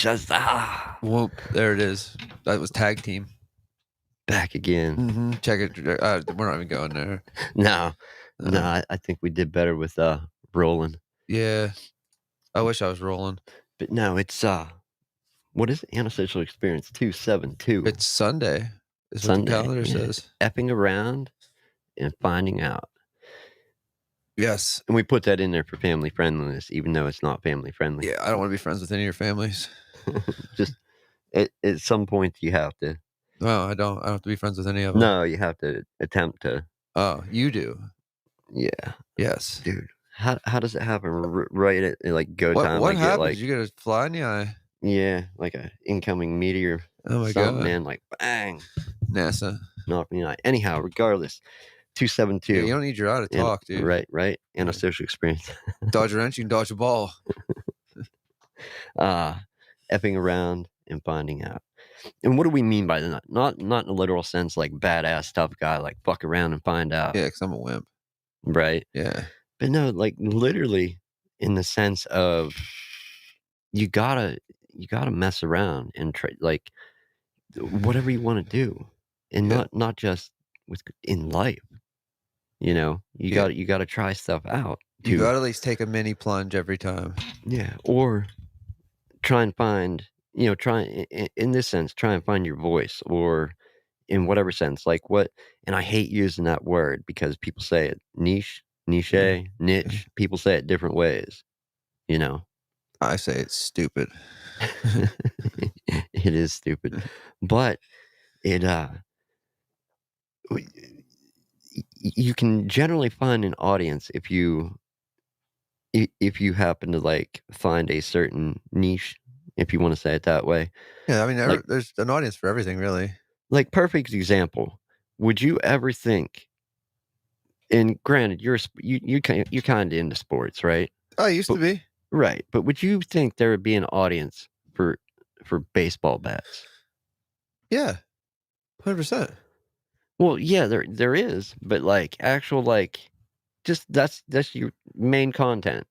Shazah! Whoop! There it is. That was tag team. Back again. Check it. We're not even going there. No, I think we did better with rolling. Yeah, I wish I was rolling. But no, it's what is it? Antisocial Experience 272. It's Sunday. Is what Sunday. the calendar says. Effing around and finding out. Yes. And we put that in there for family friendliness, even though it's not family friendly. Yeah, I don't want to be friends with any of your families. Just at some point you have to. No, I don't. I don't have to be friends with any of them. No, you have to attempt to. Oh, you do. Yeah. Yes. Dude, how does it happen right at like go time? What happened? Like, Did you get a fly in the eye? Yeah, like a incoming meteor. Oh my God, man! Like bang, NASA. knocked me out. Anyhow, regardless, 272. Yeah, you don't need your eye to talk, dude. Right. Antisocial Experience. Dodge a wrench, you can dodge a ball. Effing around and finding out. And what do we mean by that? Not in a literal sense, like badass tough guy, like fuck around and find out. Yeah, because I'm a wimp. Right. Yeah. But no, like literally in the sense of you gotta mess around and try, like whatever you want to do, and not just in life. You know, you got to try stuff out. You got to at least take a mini plunge every time. Yeah, or try and find, in this sense, try and find your voice, or in whatever sense, like what. And I hate using that word because people say it niche, people say it different ways, you know. I say it's stupid. It is stupid, but it you can generally find an audience if you happen to like find a certain niche, if you want to say it that way. Yeah, I mean, there's an audience for everything, really. Like, perfect example. Would you ever think? And granted, you're kind of into sports, right? I used to be. Right, but would you think there would be an audience for baseball bats? Yeah, 100%. Well, yeah, there is, but like actual just that's your main content.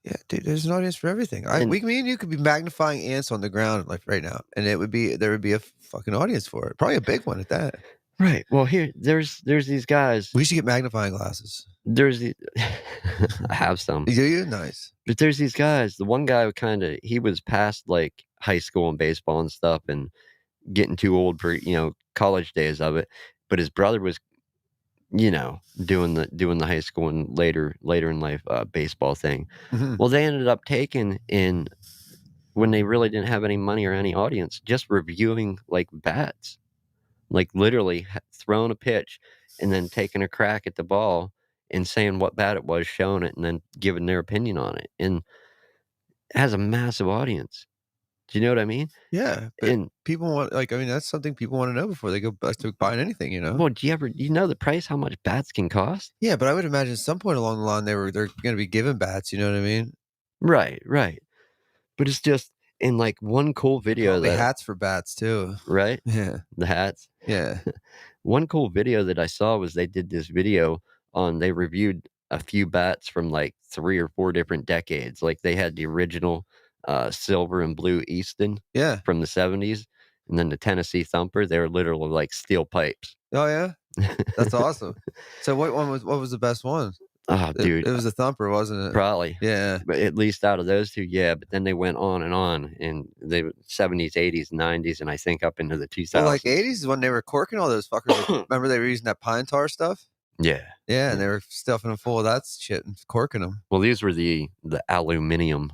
Yeah, dude, there's an audience for everything. Me and you could be magnifying ants on the ground like right now, and there would be a fucking audience for it. Probably a big one at that. Right. Well, there's these guys. We should get magnifying glasses. I have some. Do you? Nice. But there's these guys. The one guy he was past like high school and baseball and stuff, and getting too old for college days of it. But his brother was, doing the high school and later in life baseball thing. Mm-hmm. Well, they ended up taking in, when they really didn't have any money or any audience, just reviewing like bats, like literally throwing a pitch and then taking a crack at the ball and saying what bat it was, showing it, and then giving their opinion on it. And it has a massive audience. Do you know what I mean? Yeah. And people want, that's something people want to know before they go to buying anything, Well, do you know the price, how much bats can cost? Yeah, but I would imagine at some point along the line they're going to be given bats, you know what I mean? Right. But it's just in like one cool video that hats for bats too. Right? Yeah. The hats. Yeah. One cool video that I saw was they did this video they reviewed a few bats from like 3 or 4 different decades. Like they had the original silver and blue Easton from the 70s, and then the Tennessee Thumper. They were literally like steel pipes. Oh yeah, that's awesome. So what was the best one? Oh, dude, it was the Thumper, wasn't it? Probably. Yeah, but at least out of those two, yeah. But then they went on and on in the 70s, 80s, 90s, and I think up into the 2000s. Well, like 80s is when they were corking all those fuckers. Remember they were using that pine tar stuff? Yeah, and they were stuffing them full of that shit and corking them. Well, these were the aluminum.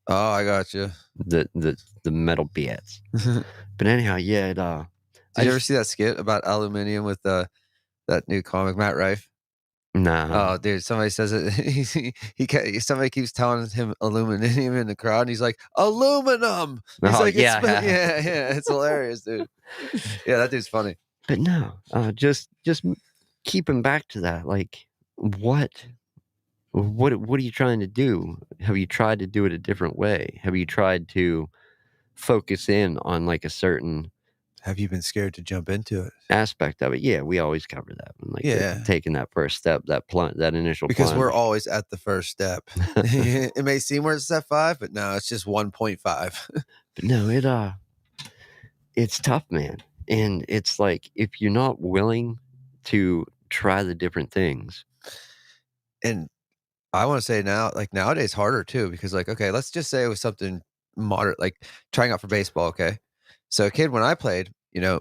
Oh, I got you. The metal bits. But anyhow, yeah. Did you ever see that skit about aluminum with that new comic, Matt Rife? No. Oh, dude, somebody says it. Somebody keeps telling him aluminum in the crowd, and he's like, aluminum. He's like, yeah, it's hilarious, dude. Yeah, that dude's funny. But no, just keeping back to that, like, what are you trying to do? Have you tried to do it a different way? Have you tried to focus in on like a certain have you been scared to jump into it? Aspect of it, yeah, we always cover that one, like, Yeah. taking that first step, that initial Because we're plunge. always at the first step. It may seem we're at step 5, but no, it's just 1.5. But no, it's tough, man, and it's like, if you're not willing to try the different things. And I wanna say now, like, nowadays harder too because, like, okay, let's just say it was something moderate, like trying out for baseball, okay? So, a kid, when I played,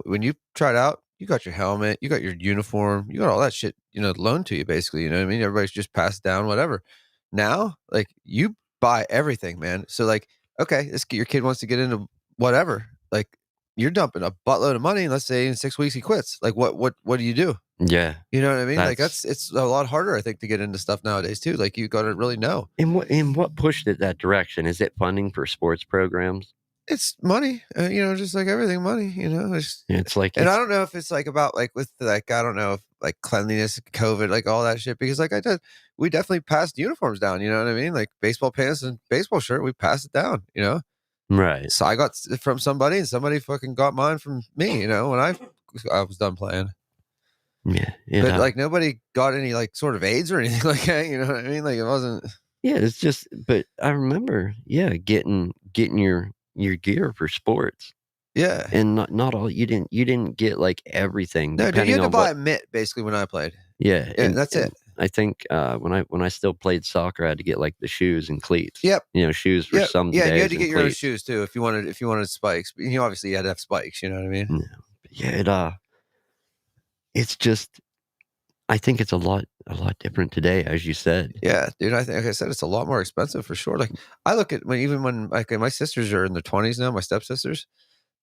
when you tried out, you got your helmet, you got your uniform, you got all that shit, loaned to you basically, you know what I mean? Everybody's just passed down, whatever. Now, like, you buy everything, man. So, like, okay, your kid wants to get into whatever, like, you're dumping a buttload of money, and let's say in 6 weeks he quits. Like, what do you do? Yeah, You know what I mean? Like, that's it's a lot harder, I think, to get into stuff nowadays too. Like, you gotta really know. and what pushed it that direction? Is it funding for sports programs? It's money, just like everything, money, It's like and I it's don't know if it's, like, about, like, with, like, I don't know if, like, cleanliness, COVID, like, all that shit, because, like I said, we definitely passed uniforms down, you know what I mean? Like, baseball pants and baseball shirt, we passed it down, you know? right. So I got s from somebody, and somebody fucking got mine from me, when I was done playing. Yeah, But, like, nobody got any, like, sort of AIDS or anything like that, you know what I mean? Like, it wasn't. yeah, it's just but I remember, yeah, getting your gear for sports, Yeah. and not all you didn't get, like, everything No, dude, you depending had to on buy what. a mitt basically when I played. Yeah, Yeah, that's it. and I think, when I still played soccer, I had to get, like, the shoes and cleats, Yep. shoes for Yep. some Yeah, and you had days to and get your own cleats. shoes too if you wanted spikes. But, obviously you had to have spikes, you know what I mean? No, yeah, it's just I think it's a lot different today, as you said. Yeah, dude, I think like I said, it's a lot more expensive for sure. Like, I look at when like, my sisters are in their 20s now, my stepsisters,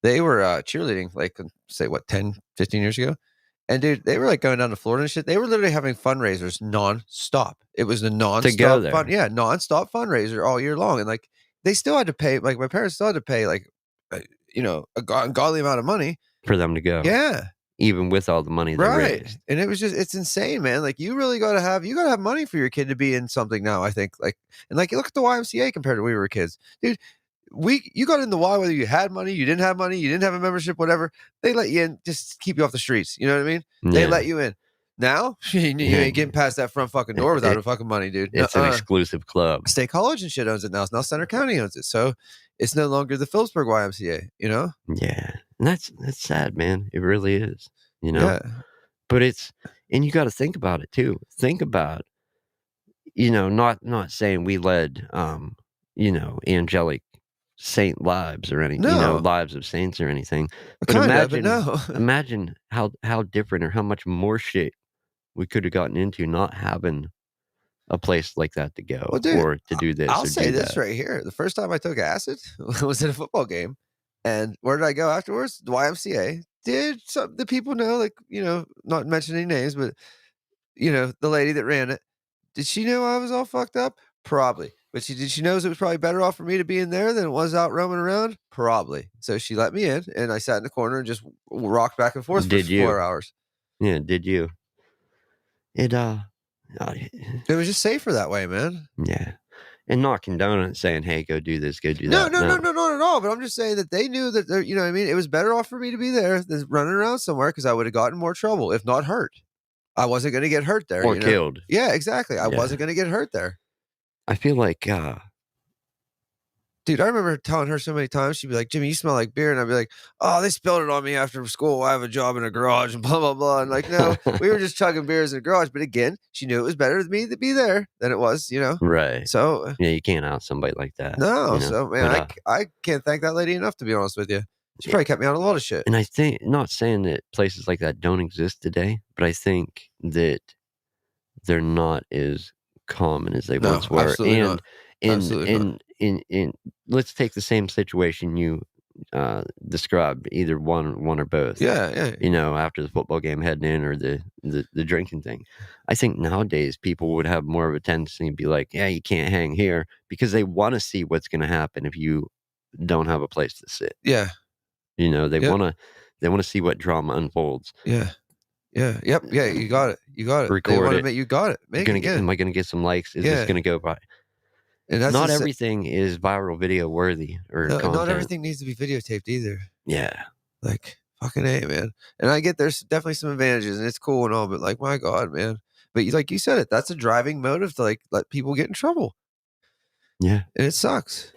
they were, cheerleading, like, say, what, 10, 15 years ago? And, dude, they were, like, going down to Florida and shit. They were literally having fundraisers nonstop. It was a To go nonstop there nonstop fundraiser all year long, and, like, they still had to pay like, my parents still had to pay, like, a ungodly amount of money. for them to go, Yeah. even with all the money they Right, raised. and it's insane, man, like, you gotta have money for your kid to be in something now, I think, like and, like, you look at the YMCA compared to when we were kids. Dude, you got in the Y whether you had money, you didn't have money, you didn't have a membership, whatever, they let you in, just keep you off the streets, you know what I mean? They Yeah. let you in. Now, you Yeah, ain't getting past that front fucking door without it a fucking money, dude. it's an Nuh-uh. exclusive club. State College and shit owns it now. Now Center County owns it, so it's no longer the Phillipsburg YMCA, you know? Yeah, and that's sad, man, it really is, you know? Yeah. But and you gotta think about it too. Think about, not saying we led, angelic saint lives or any No. lives of saints or anything, but Kinda, but imagine no. imagine how different or how much more shit we coulda gotten into not having a place like that to Well, go dude, or to do this I'll or say do this that. right here. The first time I took acid was at a football game. And where did I go afterwards? The YMCA. Did some the people know, like, not mention any names, but the lady that ran it, did she know I was all fucked up? Probably. But she knows it was probably better off for me to be in there than it was out roaming around? Probably. So she let me in and I sat in the corner and just rocked back and forth for Did you? 4 hours. Yeah, did you? It, uh, It was just safer that way, man. yeah, and not condoning it, saying, "Hey, go do this, go do No, that." no, no, No. no, not at all, but I'm just saying that they knew that they're what I mean? It was better off for me to be there than running around somewhere because I would've gotten more trouble, if not hurt. I wasn't gonna get hurt there, Or you know? killed. Yeah, exactly, I Yeah. wasn't gonna get hurt there. I feel like, Dude, I remember telling her so many times, she'd be like, "Jimmy, you smell like beer," and I'd be like, "Oh, they spilled it on me after school, I have a job in a garage," and blah, blah, blah, and like, "No, we were just chugging beers in a garage," but again, she knew it was better with me to be there than it was, right. So, Yeah, you can't out somebody like that, no, so, man, but, I can't thank that lady enough, to be honest with you. She probably kept me out of a lot of shit. and I think not saying that places like that don't exist today, but I think that they're not as common as they No, once were, absolutely not. and Absolutely not. and in let's take the same situation you, described, either one or both, Yeah, yeah. after the football game heading in or the drinking thing. I think nowadays people would have more of a tendency to be like, "Yeah, you can't hang here," because they wanna see what's gonna happen if you don't have a place to sit. Yeah. They Yep. wanna see what drama unfolds. Yeah. Yeah. Yep. Yeah. You got it. You got it. They Record wanna it. make you got it. Make it. Yeah. Am I gonna get some likes? Is this Yeah. gonna go by? And that's Not the everything is viral video worthy or no, not content. everything needs to be videotaped either. Yeah. Like, Fucking A, man. And I get there's definitely some advantages, and it's cool and all, but, like, my god, man. But you like you said it, that's a driving motive to, like, let people get in trouble, Yeah. and it sucks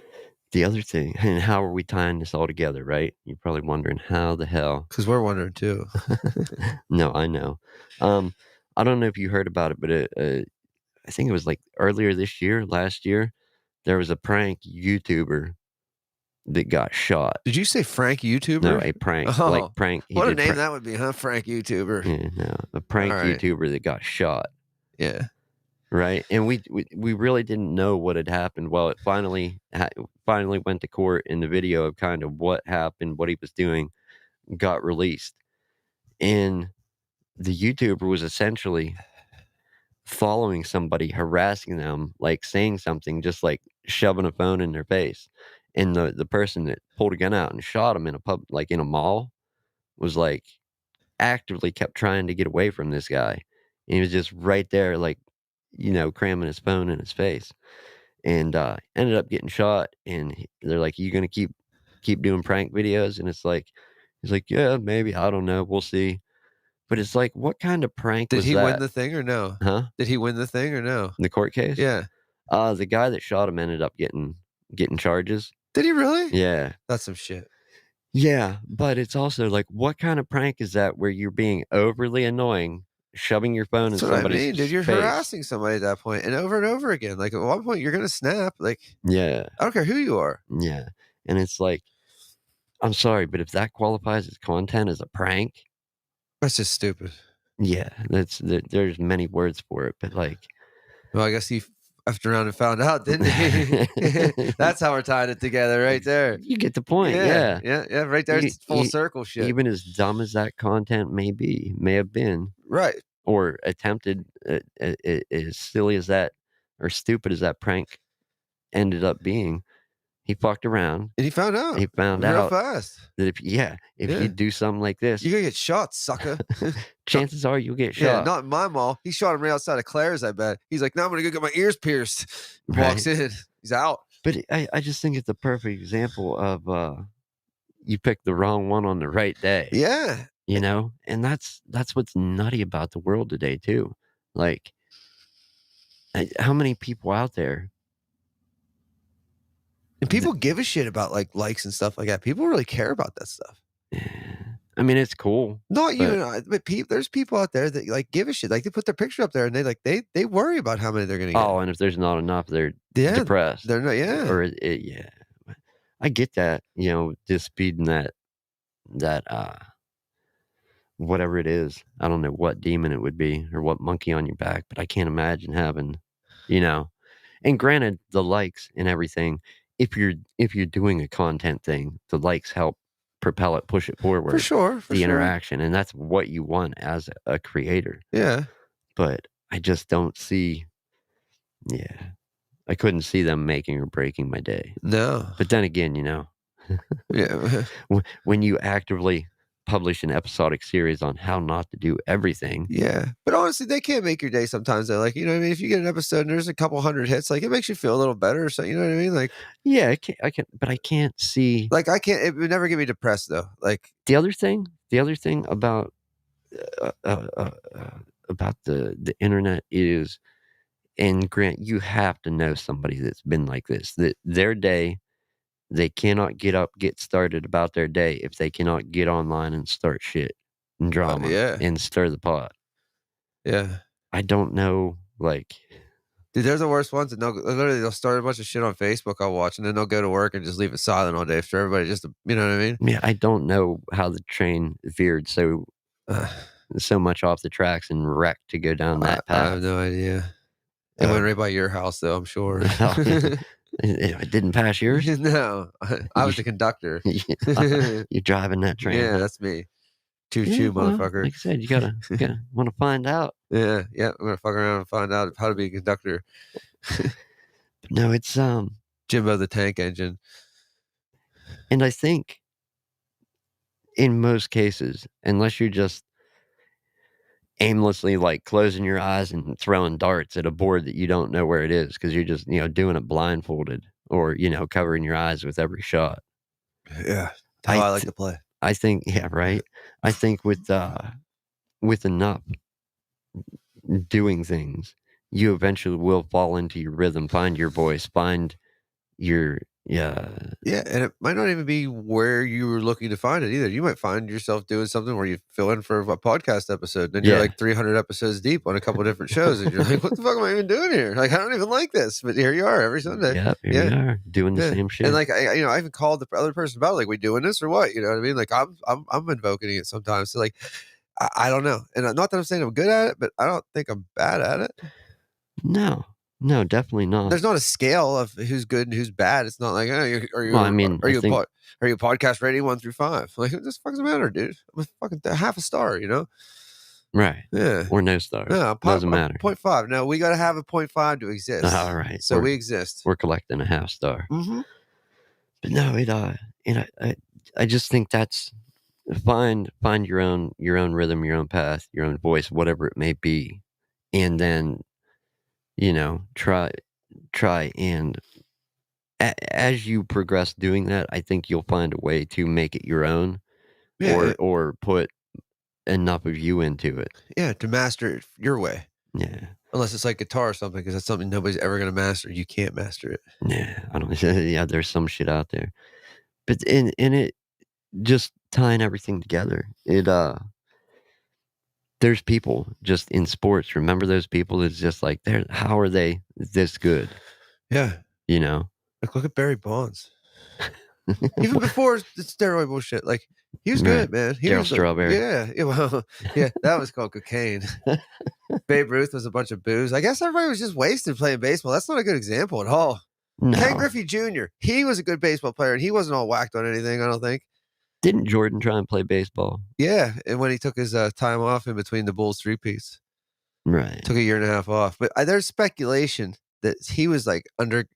The other thing, and how are we tying this all together, right? You're probably wondering how the hell. because 'cause we're wondering too. No, I know. Um, I don't know if you heard about it, but, I think it was, like, earlier this year, last year, there was a prank YouTuber that got shot. Did you say Frank No, YouTuber? a prank, like, Oh, prank he what a did name prank. that would be, huh? Frank YouTuber. Yeah, no, a prank Alright. YouTuber that got shot, Yeah. right? And we really didn't know what had happened. Well, it finally went to court, and the video of kind of what happened, what he was doing, got released. And the YouTuber was essentially following somebody, harassing them, like, saying something, just, like, shoving a phone in their face. And the person that pulled a gun out and shot him in a pub like, in a mall was, like, actively kept trying to get away from this guy. And he was just right there, like, cramming his phone in his face. And, ended up getting shot, and they're like, "You gonna keep doing prank videos?" And it's like he's like, "Yeah, maybe, I don't know, we'll see." But it's like, what kind of prank Did was he win that? the thing or no? Huh? Did he win the thing or no? In the court case? Yeah. The guy that shot him ended up getting charges. Did he really? Yeah. That's some shit. Yeah, but it's also like, what kind of prank is that where you're being overly annoying, shoving your phone in That's what I somebody's mean, dude. You're face? harassing somebody at that point and over again. Like, at one point, you're gonna snap. Like, Yeah, I don't care who you are. yeah, and it's like, I'm sorry, but if that qualifies as content as a prank, That's just stupid. yeah, there's many words for it, but, like, Well, I guess he effed around and found out, didn't he? That's how we're tying it together right there. you get the point, Yeah, yeah. yeah, yeah, right there, E it's full e circle shit. Even as dumb as that content may have been, Right, or attempted, as silly as that or stupid as that prank ended up being, he fucked around. and he found out He found real out fast. that if you Yeah. do something like this, You're gonna get shot, sucker. Not chances are you'll get yeah, shot, not in my mall. He shot him right outside of Claire's, I bet. He's like, "Now I'm gonna go get my ears pierced." Walks right? in. He's out. But I just think it's a perfect example of, you picked the wrong one on the right day, Yeah. and that's what's nutty about the world today too. Like, how many people out there And people give a shit about, like, likes and stuff like that. People really care about that stuff. I mean, it's cool, Not you but and I, but there's people out there that, like, give a shit. Like, they put their picture up there and they worry about how many they're gonna get. oh, and if there's not enough, they're Yeah. depressed, They're not yeah. or yeah. I get that, just feeding that whatever it is. I don't know what demon it would be or what monkey on your back, but I can't imagine having, you know. And granted, the likes and everything, if you're doing a content thing, the likes help propel it, push it For forward, sure, for the sure. interaction, and that's what you want as a creator. Yeah. But I just don't see, yeah, I couldn't see them making or breaking my day. No. But then again, Yeah. when you actively publish an episodic series on how not to do everything, Yeah. But honestly, they can't make your day sometimes though. Like, you know what I mean? If you get an episode and there's a couple hundred hits, like, it makes you feel a little better, so you know what I mean? yeah, but I can't see Like, I can't it would never get me depressed though. Like, the other thing uh, uh, uh, about the internet is, and Grant, you have to know somebody that's been like this, that their day, they cannot get up, get started about their day if they cannot get online and start shit and drama yeah. and stir the pot. Yeah. I don't know, like, Dude, there's the worst ones, and they'll start a bunch of shit on Facebook I'll watch, and then they'll go to work and just leave it silent all day for everybody just to you know what I mean? yeah, I don't know how the train veered Uh, so much off the tracks and wrecked to go down that I have path. no idea. It went right by your house, though, I'm sure. It didn't pass yours? No, I You was the conductor. you're driving that train, Yeah, huh? that's me. Choo Yeah, choo, well, motherfucker. like I said, you gotta wanna find out. Yeah, yeah, I'm gonna fuck around and find out how to be a conductor. No, it's, Jimbo the Tank Engine. and I think in most cases, unless you're just aimlessly, like, closing your eyes and throwing darts at a board that you don't know where it is because 'cause you're just, doing it blindfolded or, covering your eyes with every shot. Yeah, how I I like th to play. I think yeah, right? I think with enough doing things, you eventually will fall into your rhythm, find your voice, find your yeah, Yeah, and it might not even be where you were looking to find it either. You might find yourself doing something where you fill in for a podcast episode, then you're yeah. like 300 episodes deep on a couple different shows, and you're like, "What the fuck am I even doing here? Like, I don't even like this." But here you are every Sunday. Yep, here Yeah, you are doing the yeah, same and shit. like I even called the other person about it, like, "We doing this or what?" You know what I mean? Like, I'm invoking it sometimes. So like, I don't know, and not that I'm saying I'm good at it, but I don't think I'm bad at it. No. No, definitely not. There's not a scale of who's good and who's bad. It's not like, "Oh, Well, I mean, are I you a think are you a podcast rating 1 through 5?" Like, what the fuck does it matter, dude? I'm a fucking half a star, you know? right. Yeah. Or no stars. Yeah, Doesn't a matter. point 0.5. Now we gotta have a point 0.5 to exist. Alright, So we exist. we're collecting a half star. Mhm. But no, and I just think that's find your own rhythm, your own path, your own voice, whatever it may be, and then, try and as you progress doing that, I think you'll find a way to make it your own Yeah, or put enough of you into it. yeah, to master it your way. Yeah. Unless it's like guitar or something, because that's something nobody's ever gonna master. You can't master it. Yeah, I don't yeah, there's some shit out there. But in it just tying everything together, there's people just in sports, remember those people that's just like, they're how are they this good, Yeah. you know? Like, look at Barry Bonds. Even before the steroid bullshit, like, he was Right. good, man. He Daryl was like Strawberry. yeah, yeah, well, yeah, that was called cocaine. Babe Ruth was a bunch of booze. I guess everybody was just wasted playing baseball. That's not a good example at all. Ken No. Griffey Jr., he was a good baseball player, and he wasn't all whacked on anything, I don't think. Didn't Jordan try and play baseball? Yeah, and when he took his, time off in between the Bulls three-peats, Right. took a year and a half off, but, there's speculation that he was, like, under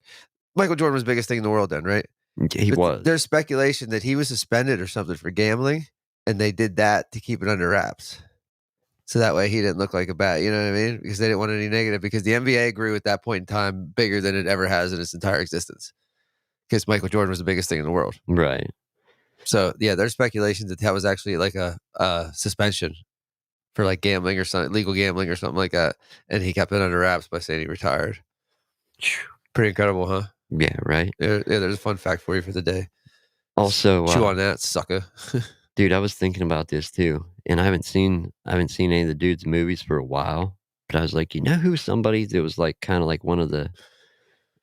Michael Jordan was the biggest thing in the world then, right? He But was. there's speculation that he was suspended or something for gambling, and they did that to keep it under wraps. So that way he didn't look like a bat, you know what I mean? Because they didn't want any negative because the NBA grew at that point in time bigger than it ever has in its entire existence. Because Michael Jordan was the biggest thing in the world. Right. So yeah, there's speculation that that was actually like a suspension for like gambling or something, legal gambling or something like that. And he kept it under wraps by saying he retired. Phew. Pretty incredible, huh? Yeah, right? Yeah, there's a fun fact for you for the day. Also, Chew on that, sucker. dude, I was thinking about this too, and I haven't seen any of the dude's movies for a while, but I was like, you know who's somebody that was like kinda like one of uh,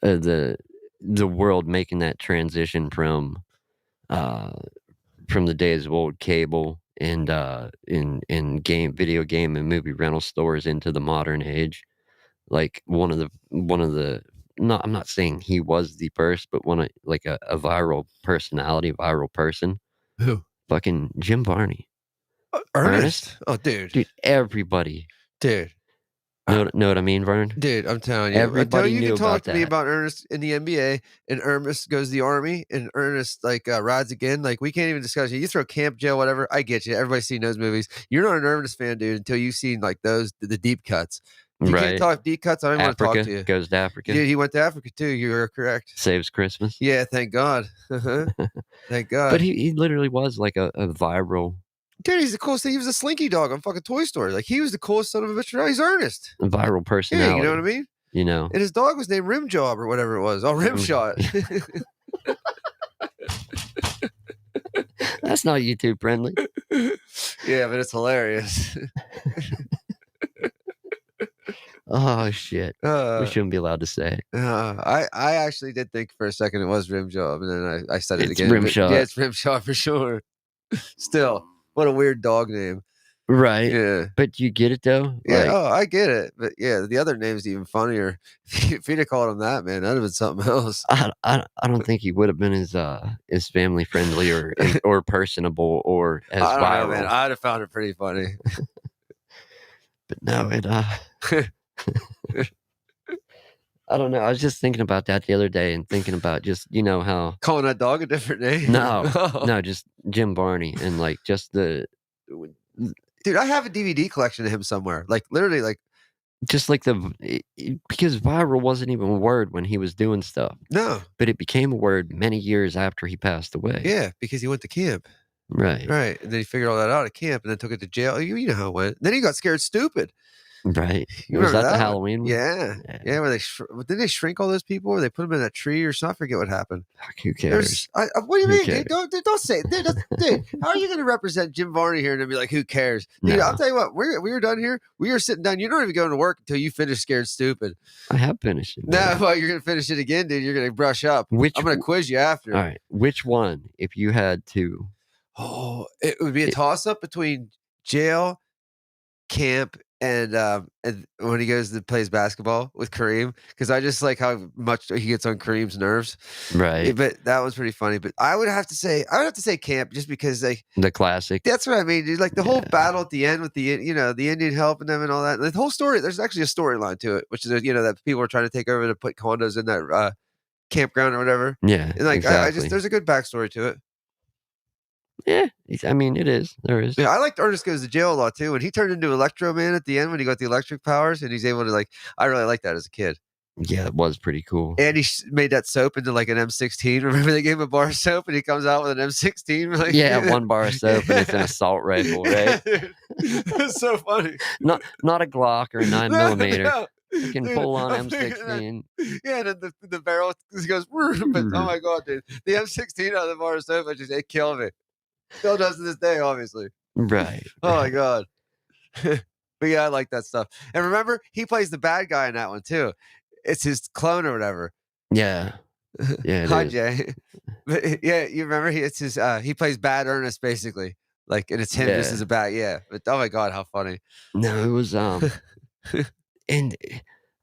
the the world making that transition uh, from the days of old cable and, in video game and movie rental stores into the modern age? Like, one of the not I'm not saying he was the first, but one of like a viral personality, viral person, Who? fucking Jim Varney. Ernest? Ernest. Oh, dude. Dude, everybody Dude. Uh, know what I mean, Vern? Dude, I'm telling you, until Everybody you knew can talk about to me that. about Ernest in the NBA and Ernest goes to the army and Ernest like rides again, like we can't even discuss it. You throw camp jail, whatever. I get you. Everybody's seen those movies. You're not an Ernest fan, dude, until you've seen like the deep cuts. If you can't Right. talk deep cuts, I don't want to talk Africa, to you. goes to Africa, Dude, he went to Africa too. You are correct. saves Christmas. Yeah, thank God. Uh-huh. Thank But God. he literally was like a viral Dude, he's the coolest thing. He was a slinky dog on fucking Toy Story. Like he was the coolest son of a bitch around. He's Ernest. viral Yeah, you know what I personality, mean? you know? And his dog was named Rimjob or whatever it was. Oh, Rimshot. That's not YouTube friendly. Yeah, but it's hilarious. Oh, shit. We Uh, shouldn't be allowed to say it. I actually did think for a second it was Rimjob, and then I said it It's again. But yeah, Rimshot. it's Rimshot for sure. Still, what a weird dog name. Right. Yeah. But you get it though? Yeah, Like, oh, I get it. But yeah, the other name's even funnier. If he'd have called him that, man, that'd have been something else. I don't think he would have been as family friendly or personable or as I don't know, man. viral. I'd have found it pretty funny. But no, I don't know. I was just thinking about that the other day and thinking about just, how Calling that dog a different name? no, no, just Jim Varney and like just Dude, I have a DVD collection of him somewhere. Like literally, like just like because viral wasn't even a word when he was doing stuff, no, but it became a word many years after he passed away. yeah, because he went to camp. Right. Right, and then he figured all that out at camp and then took it to jail. You know how it went. Then he got scared stupid. Right. You Was remember that the that one? Halloween one? Yeah. Yeah. Yeah, where didn't they shrink all those people or they put them in a tree or something? I forget what happened. Fuck, who cares? What do you Who mean, cares? dude? Don't say it. Dude, how are you gonna represent Jim Varney here and then be like, who cares? Dude, I'll No. tell you what, we were done here. We are sitting down. You're not even going to work until you finish Scared Stupid. I have finished it, No, man. well, you're gonna finish it again, dude. You're gonna brush up. I'm gonna quiz you after. Alright, which one, if you had to Oh, it would be a it toss up between jail, camp, and when he goes and plays basketball with Kareem, because I just like how much he gets on Kareem's nerves. Right. But that was pretty funny. But I would have to say camp just because like The classic. that's what I mean, dude. Like the whole Yeah. battle at the end with the the Indian helping them and all that. The whole story. There's actually a storyline to it, which is that people are trying to take over to put condos in that campground or whatever. Yeah, And like I just exactly. there's a good backstory to it. Yeah, I mean, it is. There is. Yeah, I liked Ernest Goes to Jail a lot too. When he turned into Electro Man at the end, when he got the electric powers, and he's able to I really liked that as a kid. Yeah, it was pretty cool. And he made that soap into like an M16. Remember they gave him a bar of soap, and he comes out with an M16. Like, Yeah, 1 bar of soap and it's an assault rifle, right? That's so funny. Not a Glock or a 9mm. No. Fucking Dude, full on I'm thinking M16. yeah, and then the barrel goes, but oh my god, dude, the M16 out of the bar of soap, it killed me. Still does to this day, obviously. Right. Oh my god. But yeah, I like that stuff. And remember, he plays the bad guy in that one too. It's his clone or whatever. Yeah. Yeah, it Hi, is. Jay. But yeah, you remember he plays bad Ernest basically. Like, and it's him just Yeah. as a bad, yeah. But oh my god, how funny. No, it was, and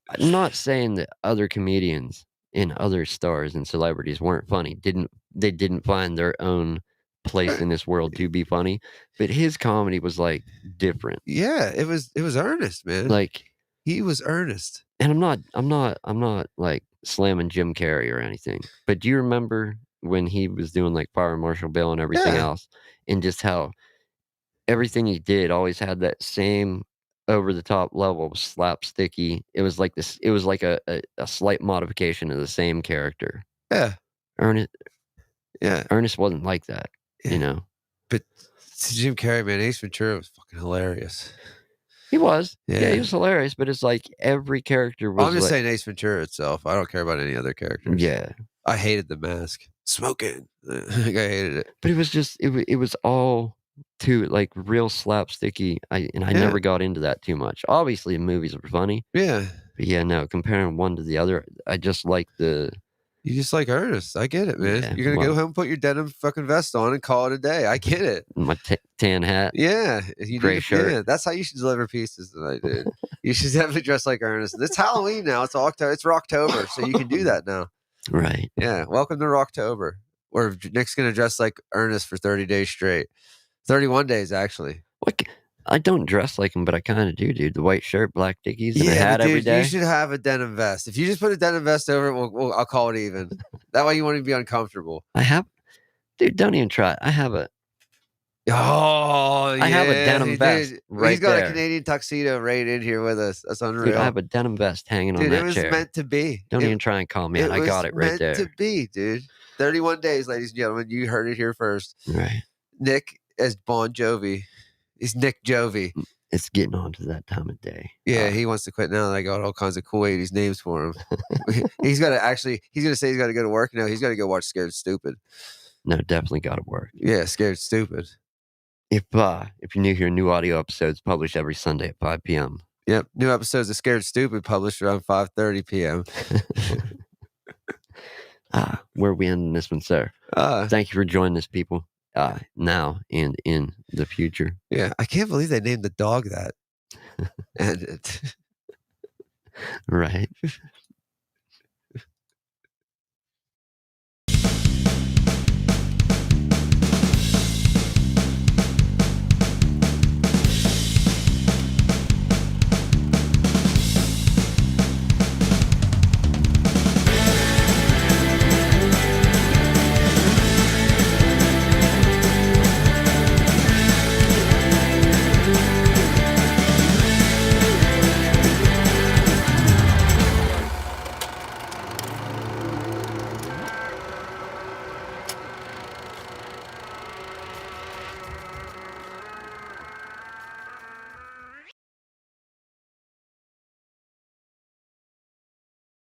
I'm not saying that other comedians and other stars and celebrities weren't funny. They didn't find their own place in this world to be funny, but his comedy was, like, different. Yeah, it was Ernest, man. Like, He was earnest. and I'm not, like, slamming Jim Carrey or anything, but do you remember when he was doing, like, Fire Marshal Bill and everything Yeah. else, and just how everything he did always had that same over the top level of slapsticky. It was like this. It was like a slight modification of the same character. Yeah. Ernest Yeah. Ernest wasn't like that, Yeah. you know. But Jim Carrey, man, Ace Ventura was fucking hilarious. He was, yeah, Yeah. he was hilarious. But it's like every character was I'm just like, saying Ace Ventura itself. I don't care about any other characters. yeah. I hated the mask. Smoking. Like, I hated it. But it was just it was all too like real slapsticky. I Yeah. never got into that too much. Obviously, the movies were funny, Yeah. but yeah, no, comparing one to the other, I just like the You just like Ernest. I get it, man. Yeah, You're gonna go well home, put your denim fucking vest on, and call it a day. I get it. my tan hat, Yeah, you gray need shirt. yeah, that's how you should deliver pieces tonight, dude. You should definitely dress like Ernest. It's Halloween now. It's October. It's Rocktober, so you can do that now. Right. Yeah, welcome to Rocktober. Where Nick's gonna dress like Ernest for 30 days straight. 31 days actually. Like, I don't dress like him, but I kinda do, dude. The white shirt, black dickies, and a Yeah, hat but every dude, day. you should have a denim vest. If you just put a denim vest over it, I'll call it even. That way you won't even be uncomfortable. Dude, don't even try it. I have a Oh, yeah. I have a denim vest right He's got there. a Canadian tuxedo right in here with us. That's unreal. Dude, I have a denim vest hanging on Dude, it that was chair. meant to be. Don't even try and call me out. I got it right It was there. meant to be, dude. 31 days, ladies and gentlemen. You heard it here first. Right. Nick as Bon Jovi. He's Nick Jovi. It's getting on to that time of day. Yeah, he wants to quit now. I got all kinds of cool 80s names for him. He's going to say he's got to go to work now. He's got to go watch Scared Stupid. No, definitely gotta work. Yeah, Scared Stupid. If you're new here, new audio episodes published every Sunday at 5 p.m. Yep, new episodes of Scared Stupid published around 5:30 p.m. Where are we ending this one, sir? Thank you for joining us, people. Now and in the future. Yeah, I can't believe they named the dog that. And Right.